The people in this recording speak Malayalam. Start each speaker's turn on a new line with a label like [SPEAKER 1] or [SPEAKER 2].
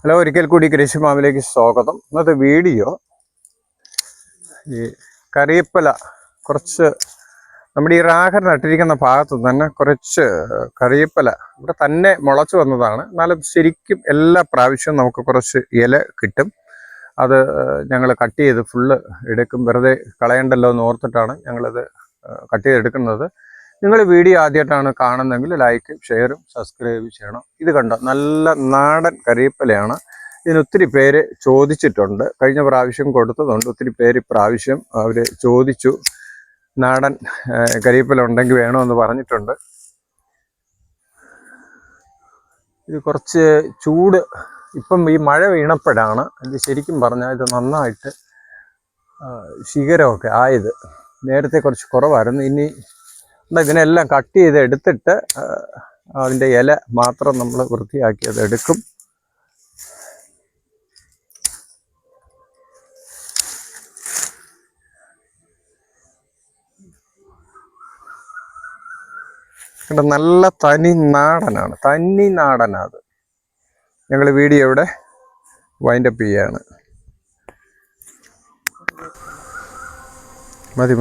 [SPEAKER 1] ഹലോ, ഒരിക്കൽ കൂടി കൃഷി ഫാമിലേക്ക് സ്വാഗതം. ഇന്നത്തെ വീഡിയോ ഈ കറിവേപ്പില കുറച്ച് നമ്മുടെ ഈ റാഹർ നട്ടിരിക്കുന്ന ഭാഗത്ത് തന്നെ കുറച്ച് കറിവേപ്പില ഇവിടെ തന്നെ മുളച്ചു വന്നതാണ്. എന്നാലും ശരിക്കും എല്ലാ പ്രാവശ്യവും നമുക്ക് കുറച്ച് ഇല കിട്ടും. അത് ഞങ്ങൾ കട്ട് ചെയ്ത് ഫുള്ള് എടുക്കും. വെറുതെ കളയണ്ടല്ലോ എന്ന് ഓർത്തിട്ടാണ് ഞങ്ങളത് കട്ട് ചെയ്തെടുക്കുന്നത്. നിങ്ങൾ വീഡിയോ ആദ്യമായിട്ടാണ് കാണുന്നതെങ്കിൽ ലൈക്കും ഷെയറും സബ്സ്ക്രൈബ് ചെയ്യണം. ഇത് കണ്ടോ, നല്ല നാടൻ കറിവേപ്പിലയാണ്. ഇതിന് ഒത്തിരി പേര് ചോദിച്ചിട്ടുണ്ട്. കഴിഞ്ഞ പ്രാവശ്യം കൊടുത്തതുകൊണ്ട് ഒത്തിരി പേര് ഇപ്രാവശ്യം അവർ ചോദിച്ചു, നാടൻ കറിവേപ്പില ഉണ്ടെങ്കിൽ വേണമെന്ന് പറഞ്ഞിട്ടുണ്ട്. ഇത് കുറച്ച് ചൂട് ഇപ്പം ഈ മഴ വീണപ്പോഴാണ് ഇത് ശരിക്കും പറഞ്ഞാൽ ഇത് നന്നായിട്ട് ശിഖരമൊക്കെ ആയത്. നേരത്തെ കുറച്ച് കുറവായിരുന്നു. ഇനി ഇതിനെല്ലാം കട്ട് ചെയ്ത് എടുത്തിട്ട് അതിൻ്റെ ഇല മാത്രം നമ്മൾ വൃത്തിയാക്കി അത് എടുക്കും. നല്ല തനി നാടനാണ് അത്. ഞങ്ങൾ വീഡിയോ ഇവിടെ വൈൻഡപ്പ് ചെയ്യാണ്. മതി